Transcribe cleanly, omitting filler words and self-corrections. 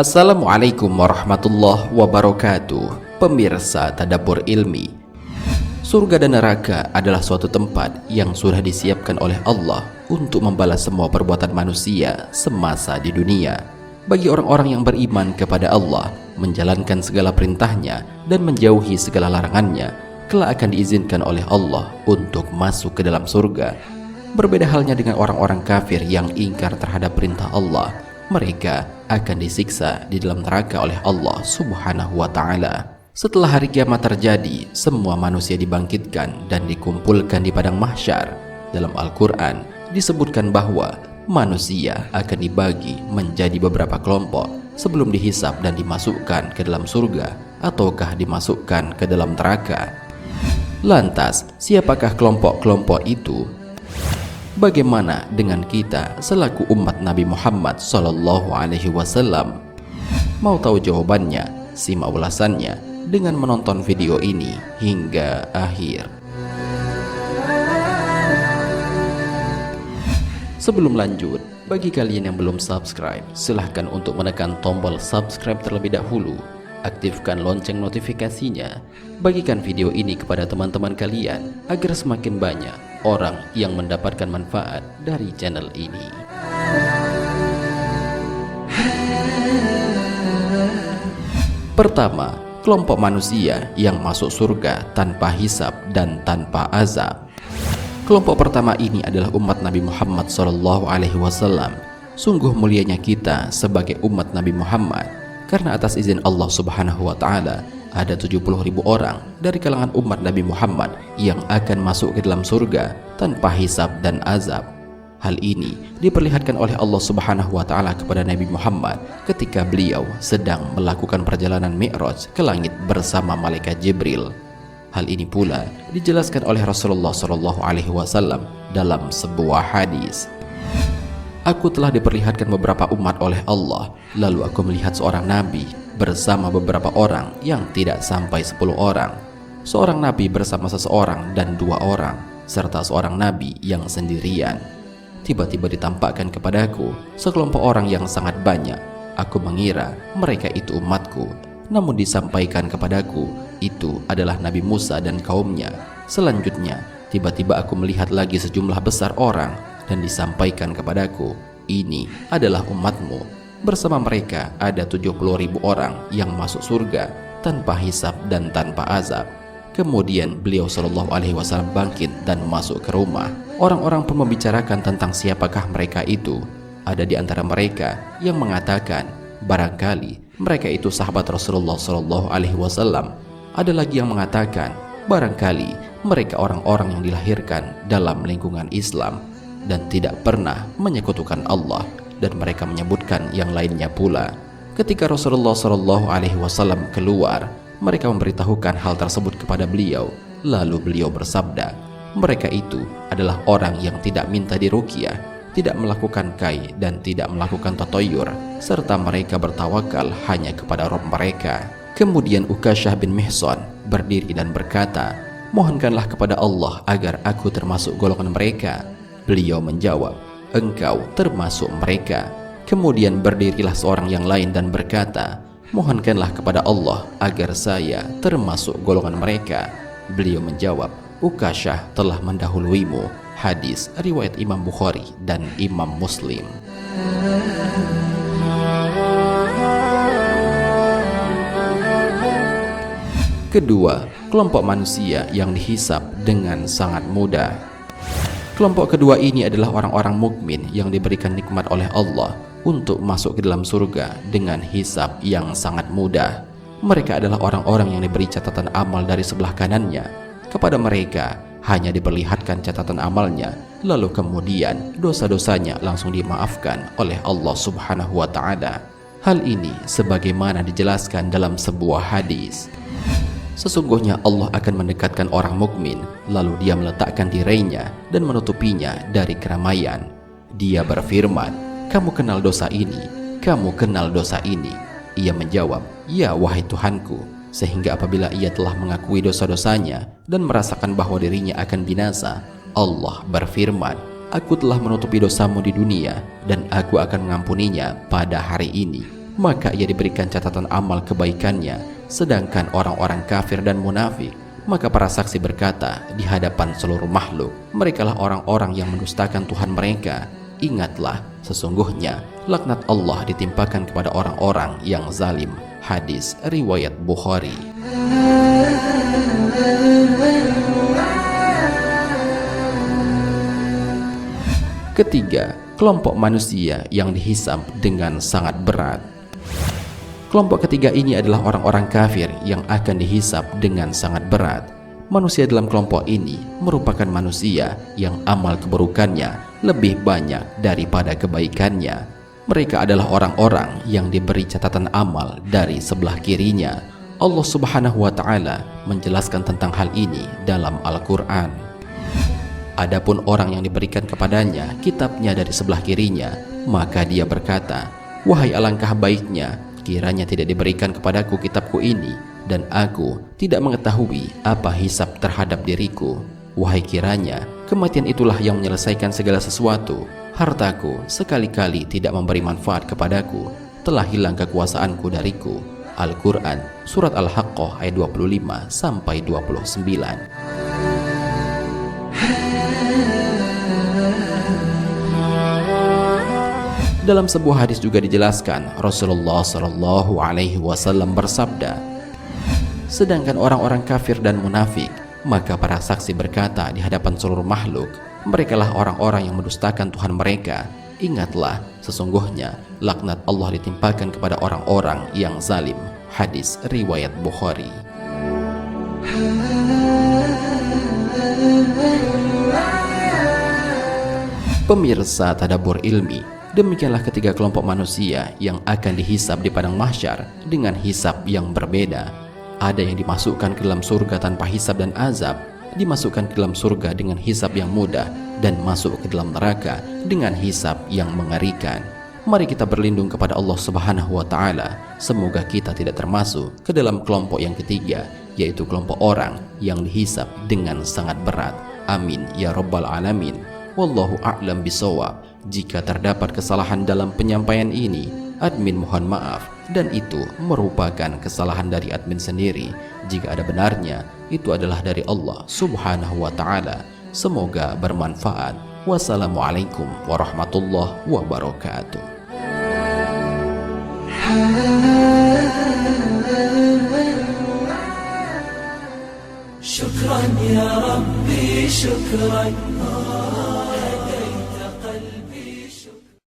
Assalamualaikum warahmatullahi wabarakatuh. Pemirsa Tadabbur Ilmi, surga dan neraka adalah suatu tempat yang sudah disiapkan oleh Allah untuk membalas semua perbuatan manusia semasa di dunia. Bagi orang-orang yang beriman kepada Allah, menjalankan segala perintahnya dan menjauhi segala larangannya, kelak akan diizinkan oleh Allah untuk masuk ke dalam surga. Berbeda halnya dengan orang-orang kafir yang ingkar terhadap perintah Allah, mereka akan disiksa di dalam neraka oleh Allah Subhanahu wa Ta'ala. Setelah hari kiamat terjadi, semua manusia dibangkitkan dan dikumpulkan di padang mahsyar. Dalam Al-Quran disebutkan bahwa manusia akan dibagi menjadi beberapa kelompok sebelum dihisab dan dimasukkan ke dalam surga ataukah dimasukkan ke dalam neraka. Lantas, siapakah kelompok-kelompok itu? Bagaimana dengan kita selaku umat Nabi Muhammad SAW? Mau tahu jawabannya? Simak ulasannya dengan menonton video ini hingga akhir. Sebelum lanjut, bagi kalian yang belum subscribe, silahkan untuk menekan tombol subscribe terlebih dahulu. Aktifkan lonceng notifikasinya. Bagikan video ini kepada teman-teman kalian agar semakin banyak orang yang mendapatkan manfaat dari channel ini. Pertama, kelompok manusia yang masuk surga tanpa hisab dan tanpa azab. Kelompok pertama ini adalah umat Nabi Muhammad SAW. Sungguh mulianya kita sebagai umat Nabi Muhammad, karena atas izin Allah Subhanahu wa Ta'ala ada 70.000 orang dari kalangan umat Nabi Muhammad yang akan masuk ke dalam surga tanpa hisab dan azab. Hal ini diperlihatkan oleh Allah Subhanahu wa Ta'ala kepada Nabi Muhammad ketika beliau sedang melakukan perjalanan Mi'raj ke langit bersama malaikat Jibril. Hal ini pula dijelaskan oleh Rasulullah SAW dalam sebuah hadis. Aku telah diperlihatkan beberapa umat oleh Allah, lalu aku melihat seorang nabi bersama beberapa orang yang tidak sampai 10 orang, seorang nabi bersama seseorang dan 2 orang, serta seorang nabi yang sendirian. Tiba-tiba ditampakkan kepadaku sekelompok orang yang sangat banyak. Aku mengira mereka itu umatku, namun disampaikan kepadaku itu adalah Nabi Musa dan kaumnya. Selanjutnya, tiba-tiba aku melihat lagi sejumlah besar orang dan disampaikan kepadaku, ini adalah umatmu. Bersama mereka ada 70.000 orang yang masuk surga tanpa hisab dan tanpa azab. Kemudian beliau SAW bangkit dan masuk ke rumah. Orang-orang pun membicarakan tentang siapakah mereka itu. Ada di antara mereka yang mengatakan, barangkali mereka itu sahabat Rasulullah SAW. Ada lagi yang mengatakan, barangkali mereka orang-orang yang dilahirkan dalam lingkungan Islam dan tidak pernah menyekutukan Allah, dan mereka menyebutkan yang lainnya pula. Ketika Rasulullah SAW keluar, mereka memberitahukan hal tersebut kepada beliau. Lalu beliau bersabda, mereka itu adalah orang yang tidak minta diruqyah, tidak melakukan kai dan tidak melakukan tatoyur, serta mereka bertawakal hanya kepada Rabb mereka. Kemudian Ukasyah bin Mihsan berdiri dan berkata, mohonkanlah kepada Allah agar aku termasuk golongan mereka. Beliau menjawab, engkau termasuk mereka. Kemudian berdirilah seorang yang lain dan berkata, mohonkanlah kepada Allah agar saya termasuk golongan mereka. Beliau menjawab, Ukasyah telah mendahuluimu. Hadis riwayat Imam Bukhari dan Imam Muslim. Kedua, kelompok manusia yang dihisab dengan sangat mudah. Kelompok kedua ini adalah orang-orang mukmin yang diberikan nikmat oleh Allah untuk masuk ke dalam surga dengan hisab yang sangat mudah. Mereka adalah orang-orang yang diberi catatan amal dari sebelah kanannya. Kepada mereka hanya diperlihatkan catatan amalnya, lalu kemudian dosa-dosanya langsung dimaafkan oleh Allah Subhanahu wa Ta'ala. Hal ini sebagaimana dijelaskan dalam sebuah hadis. Sesungguhnya Allah akan mendekatkan orang mukmin, lalu dia meletakkan tirainya dan menutupinya dari keramaian. Dia berfirman, kamu kenal dosa ini, kamu kenal dosa ini. Ia menjawab, ya wahai Tuhanku. Sehingga apabila ia telah mengakui dosa-dosanya dan merasakan bahwa dirinya akan binasa, Allah berfirman, Aku telah menutupi dosamu di dunia dan aku akan mengampuninya pada hari ini. Maka ia diberikan catatan amal kebaikannya. Sedangkan orang-orang kafir dan munafik, maka para saksi berkata di hadapan seluruh makhluk, merekalah orang-orang yang mendustakan Tuhan mereka. Ingatlah, sesungguhnya laknat Allah ditimpakan kepada orang-orang yang zalim. Hadis riwayat Bukhari. Ketiga, kelompok manusia yang dihisab dengan sangat berat. Kelompok ketiga ini adalah orang-orang kafir yang akan dihisab dengan sangat berat. Manusia dalam kelompok ini merupakan manusia yang amal keburukannya lebih banyak daripada kebaikannya. Mereka adalah orang-orang yang diberi catatan amal dari sebelah kirinya. Allah Subhanahu wa Ta'ala menjelaskan tentang hal ini dalam Al-Quran. Adapun orang yang diberikan kepadanya kitabnya dari sebelah kirinya, maka dia berkata, "Wahai alangkah baiknya kiranya tidak diberikan kepadaku kitabku ini, dan aku tidak mengetahui apa hisab terhadap diriku. Wahai kiranya kematian itulah yang menyelesaikan segala sesuatu. Hartaku sekali-kali tidak memberi manfaat kepadaku, telah hilang kekuasaanku dariku." Al-Quran Surat Al-Haqqah ayat 25-29. Dalam sebuah hadis juga dijelaskan, Rasulullah Shallallahu Alaihi Wasallam bersabda, sedangkan orang-orang kafir dan munafik, maka para saksi berkata di hadapan seluruh makhluk, merekalah orang-orang yang mendustakan Tuhan mereka. Ingatlah, sesungguhnya laknat Allah ditimpakan kepada orang-orang yang zalim. Hadis riwayat Bukhari. Pemirsa Tadabbur Ilmi, demikianlah ketiga kelompok manusia yang akan dihisab di padang mahsyar dengan hisab yang berbeda. Ada yang dimasukkan ke dalam surga tanpa hisab dan azab, dimasukkan ke dalam surga dengan hisab yang mudah, dan masuk ke dalam neraka dengan hisab yang mengerikan. Mari kita berlindung kepada Allah Subhanahu wa Ta'ala. Semoga kita tidak termasuk ke dalam kelompok yang ketiga, yaitu kelompok orang yang dihisab dengan sangat berat. Amin ya Rabbal Alamin. Wallahu a'lam bishawab. Jika terdapat kesalahan dalam penyampaian ini, admin mohon maaf, dan itu merupakan kesalahan dari admin sendiri. Jika ada benarnya, itu adalah dari Allah Subhanahu wa Ta'ala. Semoga bermanfaat. Wassalamualaikum warahmatullahi wabarakatuh. شكرا يا ربي شكرا